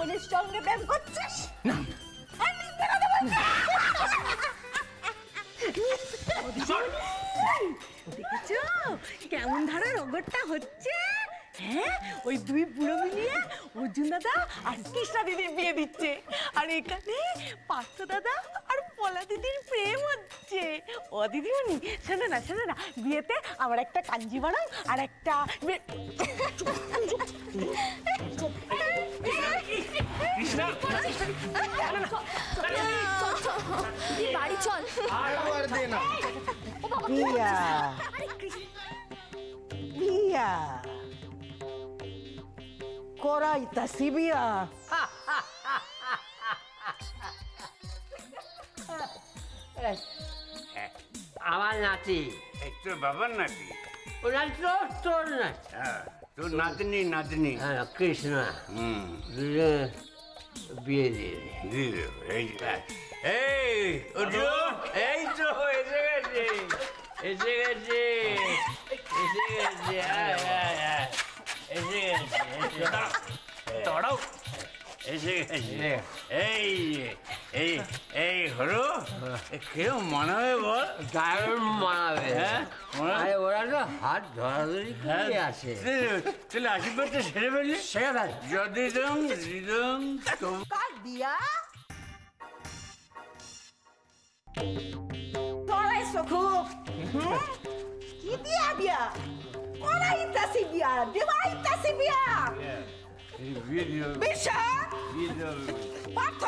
বোনের সঙ্গে প্রেম করছিস? না দেখেছো কেমন ধারা রগরটা হচ্ছে? হ্যাঁ, ওই দুই বুড়ো মিলিয়ে অর্জুন দাদা আর কৃষ্ণা দিদির বিয়ে দিচ্ছে, আর এখানে পার্থ দাদা আর পলা দিদির প্রেম হচ্ছে। ও দিদিমণি শোনো না, বিয়েতে আমার একটা কাঞ্জিভারাম আর একটা বাড়ি চল। বিয়া বিয়া করাইতাছি বিয়া। আমার নাতি। তোর বাবার নাতি? ও নাতি তোর না? তোর নাতনি। হ্যাঁ, কৃষ্ণ। বিয়ে দিয়ে এই অর্জুন, এই তো এসে গেছে। দাঁড়াও, এসে গেছে। এই হলো কেউ মানাবে বল? দারুণ মানাবে। হ্যাঁ, আরে ওরা তো হাত ধরাধরি করে আছে। চলে আশীর্বাদটা সেরে ফেলি। সেরে ফেল। যদি কার বিয়া? করাইছো খুব। কি দিয়া বিয়া? করাইতাছি বিয়া, দেবাইতাছি বিয়া। বিশা পার্থ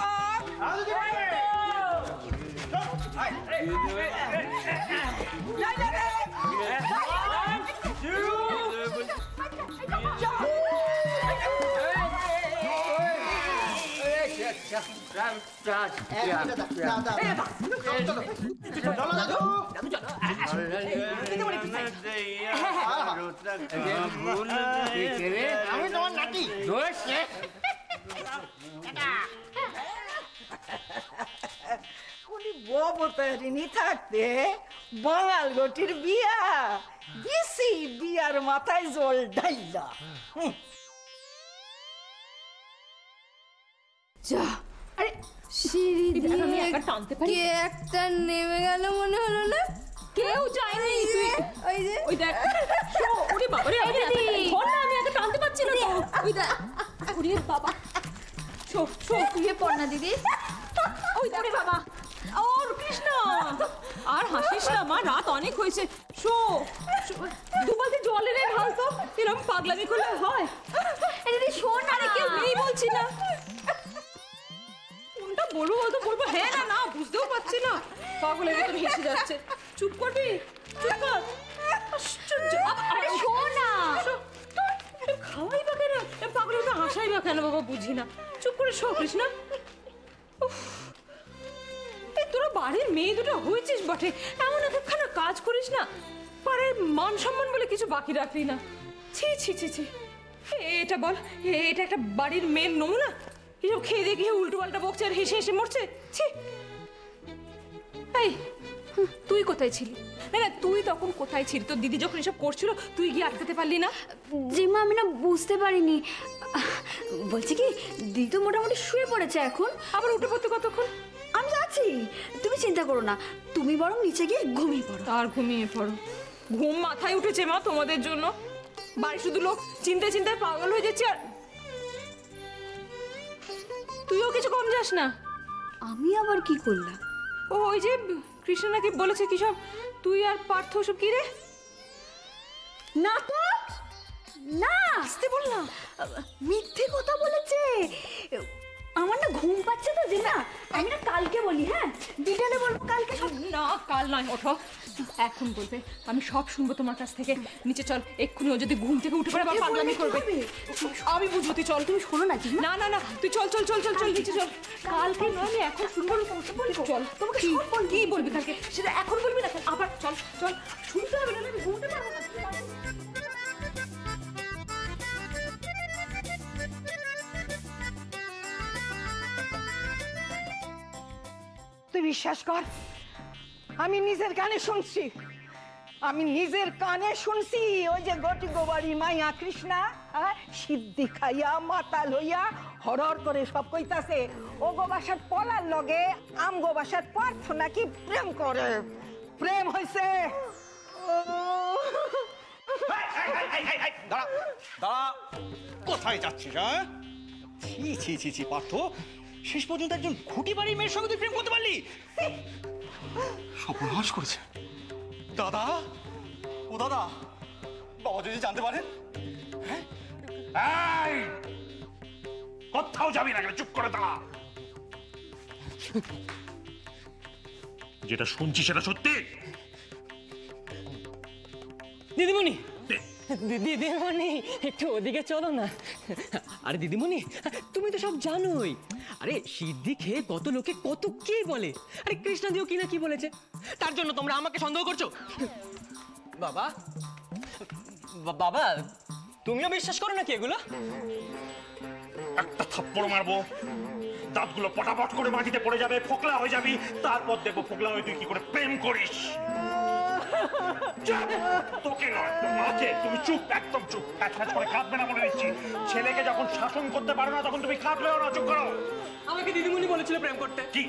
আমি তোমার নাতি। ববতারিণী থাকতে বাঙাল গটির বিয়া দিছি, বিয়ার মাথায় জল ঢাইলা। যা, আরে সিঁড়ি দিয়ে কে একটা নেমে গেল মনে হলো না? কেউ যায়নি। তুই ওই যে ওই দেখ, ওরে বাবা রে, আমি এত টানতে পারছি না তো। ওই দেখ, ওরে বাবা, শুয়ে পড় না দিদি। ওই দেখ বাবা, ওর কৃষ্ণ। আর হাসিস না মা, রাত অনেক হয়েছে। দু বালতি জল এনে ঢাল তো, এরকম পাগলামি করলে হয়? দিদি শোন না। আরে কেউ নেই বলছি না। কোনটা বলবো বলবো? হ্যাঁ না না বুঝতেও পারছি না, পাগলের মতো হেসে যাচ্ছে। চুপ করবি, চুপ কর। আরে শোন না। খাওয়াই বা কেন, পাগলের মতো হাসাই বা কেন বাবা, বুঝি না। চুপ করে শো কৃষ্ণা। এই তোরা বাড়ির মেয়ে দুটো হয়েছিস বটে, এমন একখানা কাজ করিস না, পাড়ায় মান সম্মান বলে কিছু বাকি রাখলি না। ছি ছি ছি ছি, এটা বল, এটা একটা বাড়ির মেয়ের নমুনা? এসব খেয়ে দিয়ে গিয়ে উল্টো পাল্টা বকছে আর হেসে হেসে মরছে। ছি। এই তুই কোথায় ছিলি? না না, তুই তখন কোথায় ছিলি? তোর দিদি যখন এসব করছিল তুই গিয়ে আটকাতে পারলি না? জিমা আমি না বুঝতে পারিনি। বলছি কি, দিদি তো মোটামুটি শুয়ে পড়েছে এখন। আবার উঠে পড়তে কতক্ষণ? আমি যাচ্ছি, তুমি চিন্তা করো না। তুমি বরং নিচে গিয়ে ঘুমিয়ে পড়ো। আর ঘুমিয়ে পড়ো? ঘুম মাথায় উঠেছে মা তোমাদের জন্য। বাড়ি শুধু লোক চিন্তায় চিন্তায় পাগল হয়ে যাচ্ছে, আর তুইও কিছু কম যাস না। আমি আবার কি করলাম? ও ওই যে কৃষ্ণ নাকি বলেছে কি সব তুই আর পার্থ সব কি রে? না তো, না আসতে বল না। মিথ্যে কথা বলেছে। আমার না ঘুম পাচ্ছে তো যে, না আমি না কালকে বলি। হ্যাঁ, ডিটেলে বলবো কালকে সব। না কাল নয়, ওঠো এখন বলবে। আমি সব শুনবো তোমার কাছ থেকে। নিচে চল এক্ষুনি, ও যদি ঘুম থেকে উঠে পড়ে আবার পাগলামি করবে। আমি বুঝবো, তুই চল। তুমি শোনো না। না না না, তুই চল চল চল চল চল নিচে চল। কালকে নয়, আমি এখন শুনবো। চল, তোমাকে কি বলবি কালকে সেটা এখন বলবি না। আবার চল চল, শুনতে হবে না, আমি ঘুমতে পারবো না। তুই বিশ্বাস কর, আমি নিজের কানে শুনছি। আমি নিজের কানে শুনছি ওই যে গটি গোবাড়ি মাইয়া কৃষ্ণা সিদ্ধি খাইয়া মাতাল হইয়া হরর করে সব কইতাছে ও গো বাসার পলার লগে আম গো বাসার পার্থ নাকি প্রেম করে। প্রেম হইছে। দাঁড়া দাঁড়া, কোথায় যাচ্ছিস? হ্যাঁ, ছি ছি ছি ছি পার্থ, শেষ পর্যন্ত একজন খুঁটি বাড়ির মেয়ের সঙ্গে তুই প্রেম করতে পারলি? সর্বনাশ করেছে দাদা। ও দাদা, বাবা যদি জানতে পারেন? কোথাও যাবি না, চুপ করে দাঁড়া। যেটা শুনছি সেটা সত্যি? দিদিমণি, দিদিমণি একটু ওদিকে চলো না। আরে দিদিমণি, তুমি তো সব জানোই। আরে সিদ্ধি খেয়ে কত লোকে কত কি বলে। আরে কৃষ্ণাদিও কি না কি বলেছে, তার জন্য তোমরা আমাকে সন্দেহ করছো? বাবা, বাবা তুমিও বিশ্বাস করো নাকি এগুলো? একটা থাপ্পড় মারবো, দাঁতগুলো পটাপট করে মাটিতে পড়ে যাবে, ফোকলা হয়ে যাবি, তারপর দেখবো ফোকলা হয়ে তুই কি করে প্রেম করিস। তোকে নয়, মাকে। তুমি চুপ, একদম চুপ। ফ্যাচ করে কাঁদবে না বলে দিচ্ছি। ছেলেকে যখন শাসন করতে পারো না তখন তুমি কাঁদলেও না। চুপ করো। আমাকে দিদিমণি বলেছিল প্রেম করতে। কি?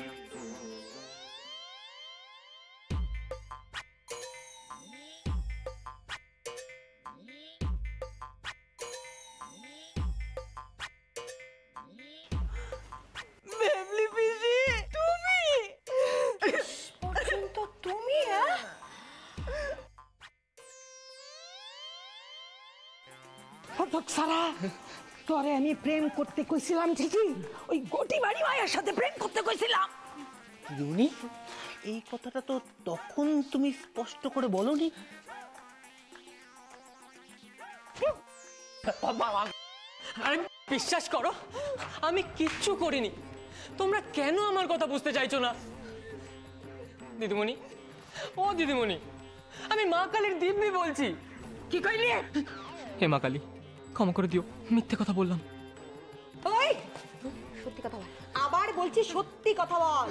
বেবলি পিসি, তুমি পর্যন্ত তুমি? সারা তোরে আমি প্রেম করতে কইছিলাম ঠিকই, ওই গটি বাড়ি মায়ের সাথে প্রেম করতে কইছিলাম। দিদিমণি, এই কথাটা তো তখন তুমি স্পষ্ট করে বলোনি। আরে বিশ্বাস করো, আমি কিচ্ছু করিনি। তোমরা কেন আমার কথা বুঝতে চাইছো না? দিদিমণি, ও দিদিমণি, আমি মা কালীর দিব্যি বলছি। কি কইলি? হে মা কালী, ক্ষমা করে দিও, মিথ্যে কথা বললাম। ওই সত্যি কথা বল, আবার বলছি সত্যি কথা বল।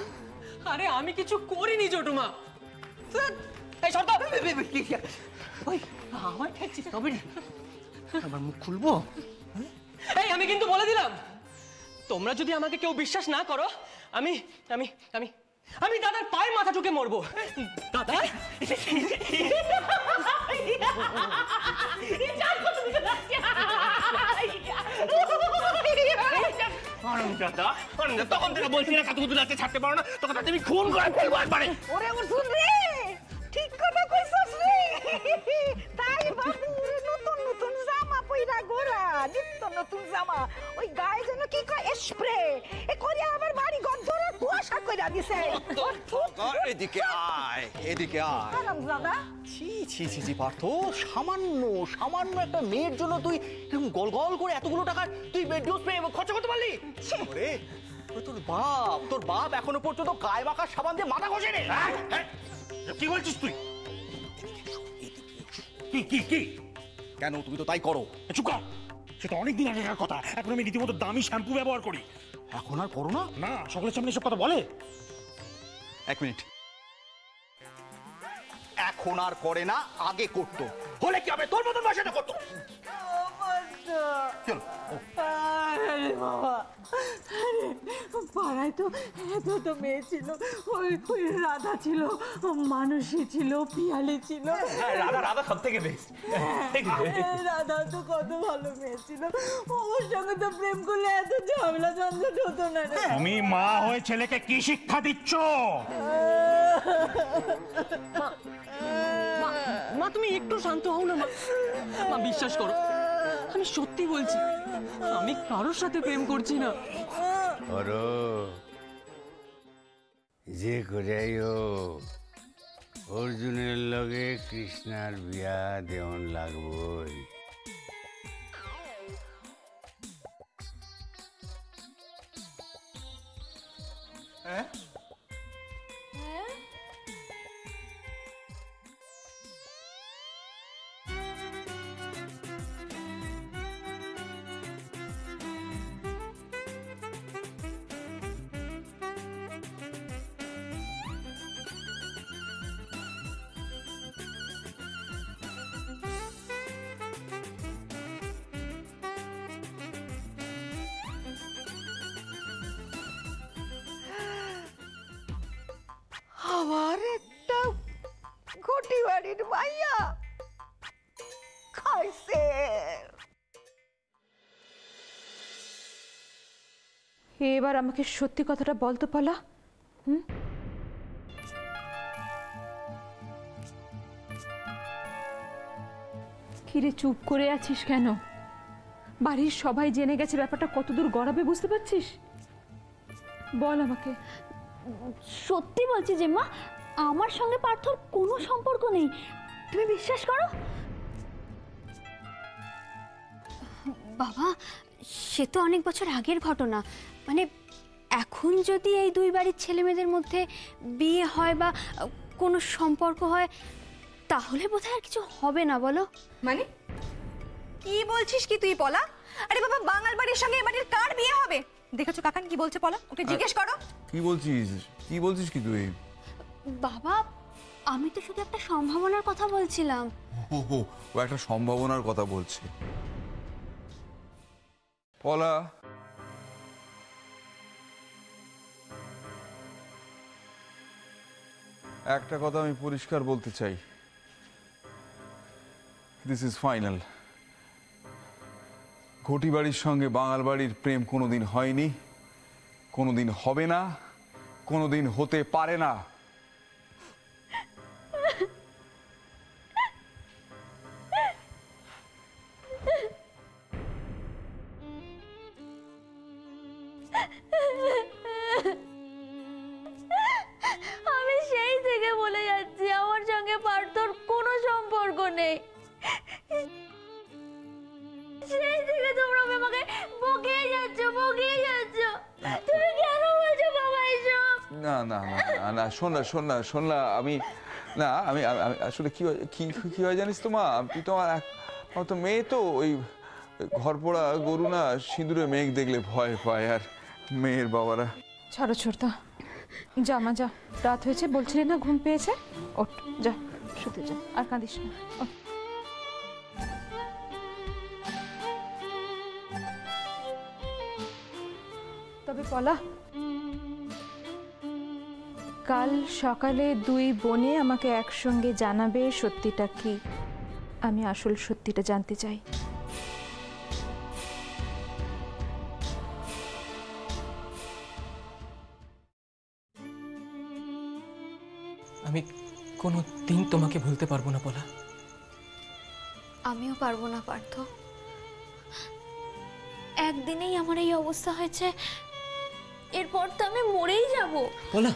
আরে আমি কিছু করিনি জটুমা। এই শর্ত, ওই আমার ঠেকছিস তবে না, আমার মুখ খুলবো। এই আমি কিন্তু বলে দিলাম, তোমরা যদি আমাকে কেউ বিশ্বাস না করো, আমি আমি আমি আমি দাদার পায়ে মাথা ঠুকে মরবো। দাদা, তখন থেকে বলছি না কাতুকুতু নাচতে ছাড়তে পারো না, তখন তুমি খুন করে ফেলবো একবারে। ওরে অর্জুন রে, ঠিক কথা কইছস রে। তাই বাবু নতুন নতুন জামা পইরা গোরা, নিত্য নতুন জামা, ওই গায়ে যেন কি কয় স্প্রে এ করে আমার বাড়ি ঘর ধরে কুয়াশা কইরা দিছে। এদিকে আয়, এদিকে আয়। হারামজাদা, ছি ছি ছি ছি পার্থ, সামান্য সামান্য একটা মেয়ের জন্য তুই এরকম গল গল করে এতগুলো টাকা তুই বেডরুম স্প্রে খরচা করতে পারলি? ওরে, তোর বাপ এখনো পর্যন্ত গায়ে মাখা সাবান দিয়ে মাথা ঘষে রে। কি বলছিস তুই? কি কি কি? কেন, তুমি তো তাই করো। চুপ কর, সেটা অনেকদিন আগেকার কথা। এখন আমি রীতিমতো দামি শ্যাম্পু ব্যবহার করি। এখন আর করো না? না, সকলের সামনে এসব কথা বলে? এক মিনিট, এখন আর করে না, আগে করতো। হলে কি হবে, তোর মতন বাসাটা করতো। আরে বাবা, আরে পাড়ায় তো এত তো মেয়ে ছিল, ওই ওই রাধা ছিল, মানসী ছিল, পিয়ালি ছিল। রাধা সব থেকে বেস্ট। রাধা তো কত ভালো মেয়ে ছিল, ওর সঙ্গে তো প্রেম করলে এত ঝামেলা ঝঞ্ঝট হতো না রে। তুমি মা হয়ে ছেলেকে কি শিক্ষা দিচ্ছ? মা তুমি একটু শান্ত হও না মা। মা বিশ্বাস করো, আমি সত্যি বলছি, আমি কারোর সাথে প্রেম করছি না। যে করেই হোক অর্জুনের লগে কৃষ্ণার বিয়া দেওয়ান লাগবই। আবার একটা ঘটি বাড়ির মাইয়া খাইছে। এবার আমাকে সত্যি কথাটা বলতে পালা। কিরে চুপ করে আছিস কেন? বাড়ির সবাই জেনে গেছে ব্যাপারটা কতদূর গড়াবে বুঝতে পারছিস? বল আমাকে। সত্যি বলছি জেম্মা, আমার সঙ্গে পার্থর কোনো সম্পর্ক নেই, তুমি বিশ্বাস করো। বাবা, সে তো অনেক বছর আগের ঘটনা। মানে এখন যদি এই দুই বাড়ির ছেলেমেয়েদের মধ্যে বিয়ে হয় বা কোনো সম্পর্ক হয়, তাহলে বোধহয় আর কিছু হবে না, বলো? মানে কি বলছিস কি তুই পলা? আরে বাবা, বাঙাল বাড়ির সঙ্গে এ বাড়ির কার বিয়ে হবে? দেখেছো কাকান কি বলছে পলা? ওকে জিজ্ঞেস করো। কি বলছিস কি তুই? বাবা, আমি তো শুধু একটা সম্ভাবনার কথা বলছিলাম। ও একটা সম্ভাবনার কথা বলছে। পলা, একটা কথা আমি পরিষ্কার বলতে চাই, দিস ইজ ফাইনাল। ঘটি বাড়ির সঙ্গে বাঙাল বাড়ির প্রেম কোনোদিন হয়নি, কোনোদিন হবে না, কোনোদিন হতে পারে না। আমি সেই থেকে বলে যাচ্ছি আমার সঙ্গে পার্থর কোনো সম্পর্ক নেই। সেই থেকে তোমরা আমাকে বকিয়ে যাচ্ছ। তুমি কেন বলছো বাবা এসব? না না না না, শোন না, আমি আসলে কি হয় জানিস তো মা, তুই তো আমার তো মেয়ে, তো ওই ঘর পোড়া গরু না সিঁদুরে মেঘ দেখলে ভয় পায়, আর মেয়ের বাবারা। ছাড়ো ছোটদা, যা মা যা, রাত হয়েছে, বলছিলি না ঘুম পেয়েছে, ওঠ যা শুতে যা, আর কাঁদিস না। ওঠ। তবে পলা, কাল সকালে দুই বোনে আমাকে একসঙ্গে জানাবে সত্যিটা কি। আমি আসল সত্যিটা জানতে চাই। আমি কোনো দিন তোমাকে ভুলতে পারবো না পলা। আমিও পারবো না পার্থ। একদিনেই আমার এই অবস্থা হয়েছে, এরপর তো আমি মরেই যাব। পলা,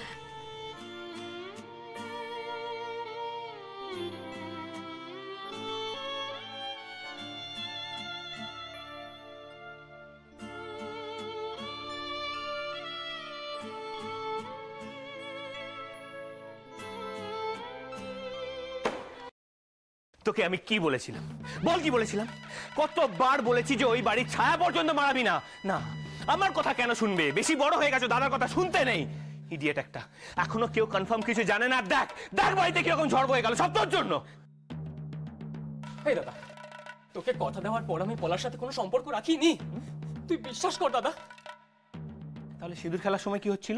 তোকে আমি কি বলেছিলাম বল, কি বলেছিলাম? কতবার বলেছি যে ওই বাড়ির ছায়া পর্যন্ত মারাবি না। না, আমার কথা কেন শুনবে? বেশি বড় হয়ে গেছো, দাদার কথা শুনতে নেই। ইডিয়েট একটা, এখনো কেউ কনফার্ম কিছু জানে না। দেখ বাড়িতে কিরকম ঝড় বয়ে গেল, সব তোর জন্য। এই দাদা, তোকে কথা দেওয়ার পর আমি পলার সাথে কোনো সম্পর্ক রাখিনি, তুই বিশ্বাস কর দাদা। তাহলে সিঁদুর খেলার সময় কি হচ্ছিল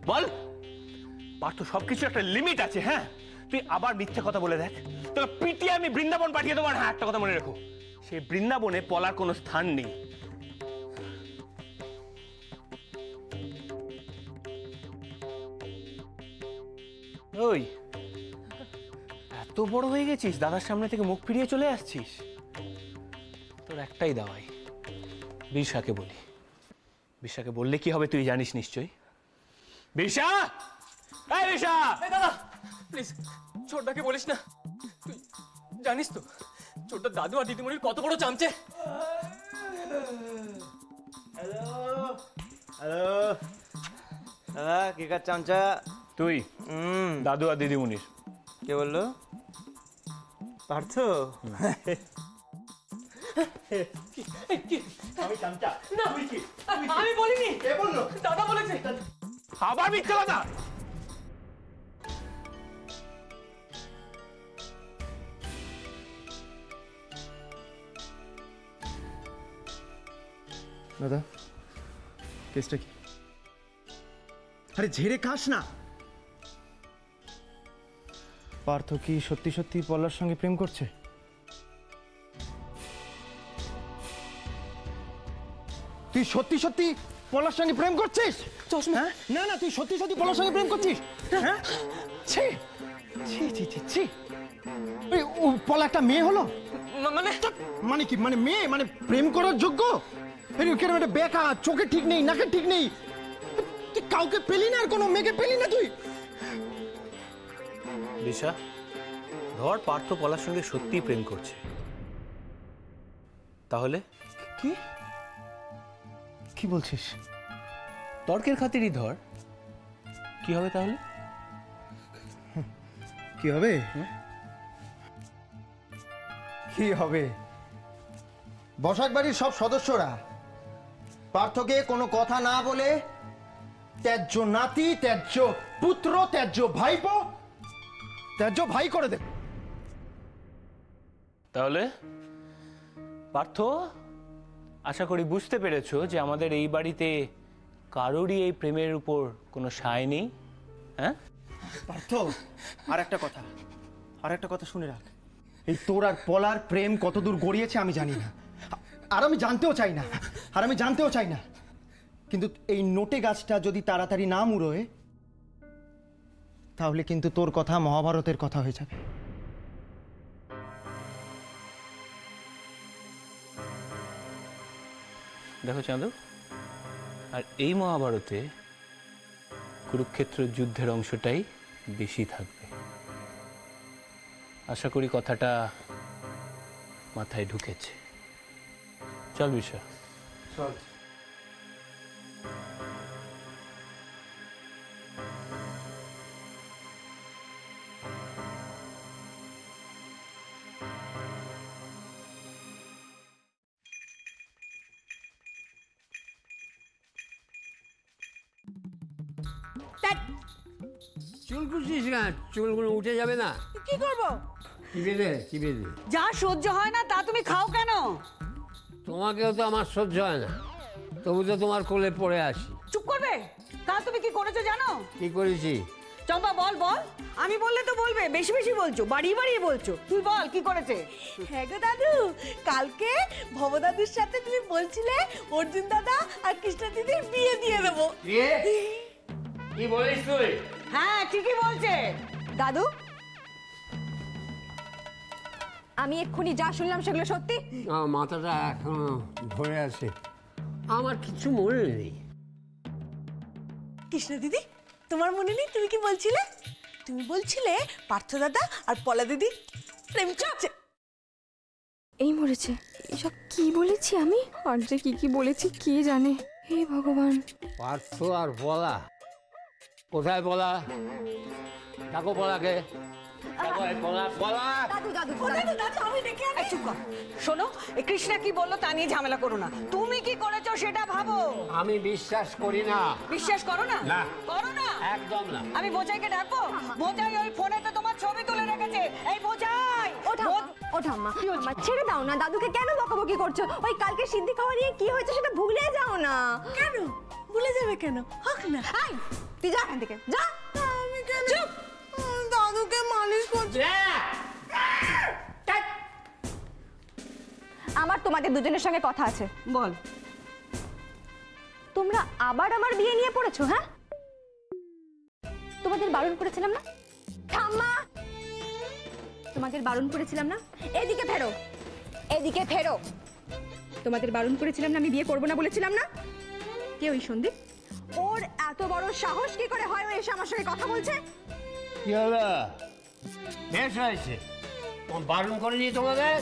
বল? পার্থ, সবকিছু একটা লিমিট আছে। হ্যাঁ, তুই আবার মিথ্যে কথা বলে দেখ, তোকে পিটিয়ে আমি বৃন্দাবন পাঠিয়ে দেবো। হ্যাঁ, একটা কথা মনে রেখো, সেই বৃন্দাবনে পলার কোনো স্থান নেই। ওই এত বড় হয়ে গেছিস, দাদার সামনে থেকে মুখ ফিরিয়ে চলে আসছিস। তোর একটাই দাওয়াই, বিশাকে বলি। বিশাকে বললে কি হবে তুই জানিস নিশ্চয়ই। বিশা, এই বিশা! এই দাদা প্লিজ, ছোটদাকে বলিস না। তুই জানিস তো ছোটদা দাদু আর দিদিমণির কত বড় চামচে। হ্যালো দাদা, কে কার চামচা? তুই। দাদু আর দিদিমণির। কে বললো? পার্থ। আমি চামচা। না, আমি বলিনি। কে বললো? দাদা বলেছে। আবার মিথ্যে কথা। দাদা, কেসটা কি? আরে ঝেড়ে খাস না। পার্থ কি সত্যি সত্যি পলার সঙ্গে প্রেম করছে? তুই সত্যি সত্যি পলার সঙ্গে প্রেম করছিস? হ্যাঁ? না না, তুই সত্যি সত্যি পলার সঙ্গে প্রেম করছিস? হ্যাঁ? ছি ছি ছি ছি ছি। এই, ও পলা একটা মেয়ে হলো? মানে কি, মানে মেয়ে, মানে প্রেম করার যোগ্য? কেন একটা বেকা, চোখে ঠিক নেই, নাকে ঠিক নেই, তুই কাউকে পেলি না? আর কোনো মেয়েকে পেলি না তুই? দিশা, ধর পার্থ পলার সঙ্গে সত্যিই প্রেম করছে, তাহলে কি কি বলছিস? তর্কের খাতিরই ধর, কি হবে তাহলে? কি হবে? কি হবে? বসাক বাড়ির সব সদস্যরা পার্থকে কোনো কথা না বলে ত্যায্য নাতি, ত্যায্য পুত্র, ত্যায্য ভাইপো, ত্যায্য ভাই করে দেবে। তাহলে পার্থ, আশা করি বুঝতে পেরেছো যে আমাদের এই বাড়িতে কারোরই এই প্রেমের উপর কোনো সায় নেই। হ্যাঁ পার্থ, আর একটা কথা শুনে রাখ, এই তোর আর পলার প্রেম কতদূর গড়িয়েছে আমি জানি না, আর আমি জানতেও চাই না, কিন্তু এই নোটে গাছটা যদি তাড়াতাড়ি না মুড়োয় তাহলে কিন্তু তোর কথা মহাভারতের কথা হয়ে যাবে। দেখো চাঁদু, আর এই মহাভারতে কুরুক্ষেত্র যুদ্ধের অংশটাই বেশি থাকবে। আশা করি কথাটা মাথায় ঢুকেছে। চল বিষয়, চল। চুল কুচিস না, চুলগুলো উঠে যাবে না। কি করব? চিপে দে, চিপে দে। যা সহ্য হয় না তা তুমি খাও কেন? তোমাকেও তো আমার সহ্য হয় না, তবু তো তোমার কোলে পড়ে আসি। চুপ করবে? তা তুমি কি করেছো জানো? কি করেছি? চম্পা বল বল। আমি বললে তো বলবে, বেশি বেশি বলছো, বাড়িয়ে বাড়িয়ে বলছো। তুই বল কি করেছে? হ্যাঁ গো দাদু, কালকে ভব দাদুর সাথে তুমি বলছিলে অর্জুন দাদা আর কৃষ্ণা দিদির বিয়ে দিয়ে দেবো। কি বলিস তুই? হ্যাঁ ঠিকই বলছে দাদু, আমি এক্ষুনি যা শুনলাম সেগুলো সত্যি? আমার মাথাটা এখনো ধরে আছে, আমার কিছু মনে নেই। কৃষ্ণা দিদি, তোমার মনে নেই তুমি কি বলছিলে? তুমি বলছিলে পার্থ দাদা আর পলা দিদি প্রেম করছে। এই মরেছে, এসব কি বলেছি আমি? আর যে কি বলেছি কে জানে। হে ভগবান। পার্থ আর বলা, কোথায় বলা? ডাকো বলাকে। শোনো, কৃষ্ণা কি বললো তা নিয়ে ঝামেলা করো না। তুমি কি করেছো সেটা ভাবো। আমি বিশ্বাস করি না। বিশ্বাস করো না? না করো না, একদম না। আমি বোঝাইকে ডাকবো? বোঝাই ওই ফোনেতে তোমার ছবি তুলে রেখেছে। এই বোঝাই, ও ঠাম্মা, আমার ছেড়ে দাও না, দাদুকে কেন বকাবকি করছো? ওই কালকে সিদ্ধি খাওয়া নিয়ে কি হয়েছে সেটা ভুলে যাও না। কেন ভুলে যাবে? কেন হোক না। তুই যা এখান থেকে, যা। আমি কেন? দাদুকে মালিশ করছে। আমার তোমাদের দুজনের সঙ্গে কথা আছে। বল। তোমরা আবার আমার বিয়ে নিয়ে পড়েছো? হ্যাঁ, তোমাদের বারণ করেছিলাম না? ঠাম্মা, তোমাদের বারণ করেছিলাম না? এদিকে ফেরো, এদিকে ফেরো। তোমাদের বারণ করেছিলাম না আমি বিয়ে করবো না বলেছিলাম না? কে ওই সন্দীপ? ওর এত বড় সাহস কি করে হয় ও এসে আমার সঙ্গে কথা বলছে? কি হলো? বেশ হয়েছে, বারণ করিনি তোমাদের?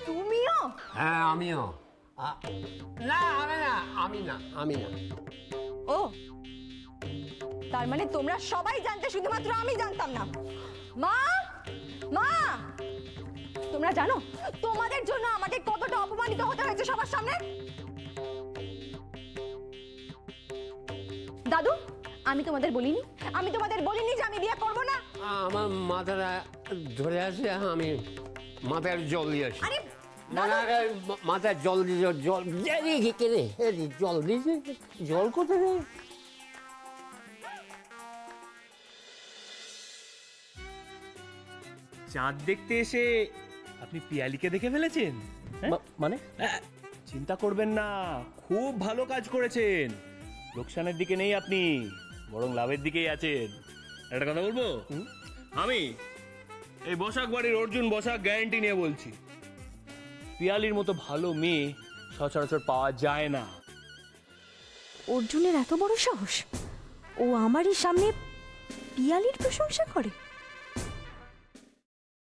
তুমিও? হ্যাঁ আমিও। না আমি না। ও, তার মানে তোমরা সবাই জানতে, শুধুমাত্র আমি জানতাম না। মা, মা, তোমরা জানো তোমাদের জন্য আমাকে কতটা অপমানিত হতে হয়েছে সবার সামনে? দাদু, আমি তোমাদের বলিনি যে আমি বিয়ে করব না। আমার মাথাটা ধরে আছে, আমি মাথায় জল দিয়ে আসি। মাথায় জল দিয়ে জল দিয়েছে। জল কোথায়? চাঁদ দেখতে এসে আপনি পিয়ালিকে দেখে ফেলেছেন? মানে চিন্তা করবেন না, খুব ভালো কাজ করেছেন। লোকসানের দিকে নেই আপনি, বরং লাভের দিকেই আছেন। একটা কথা বলবো, আমি এই বসাক বাড়ির অর্জুন বসাক গ্যারান্টি নিয়ে বলছি, পিয়ালির মতো ভালো মেয়ে সচরাচর পাওয়া যায় না। অর্জুনের এত বড় সাহস, ও আমারই সামনে পিয়ালির প্রশংসা করে?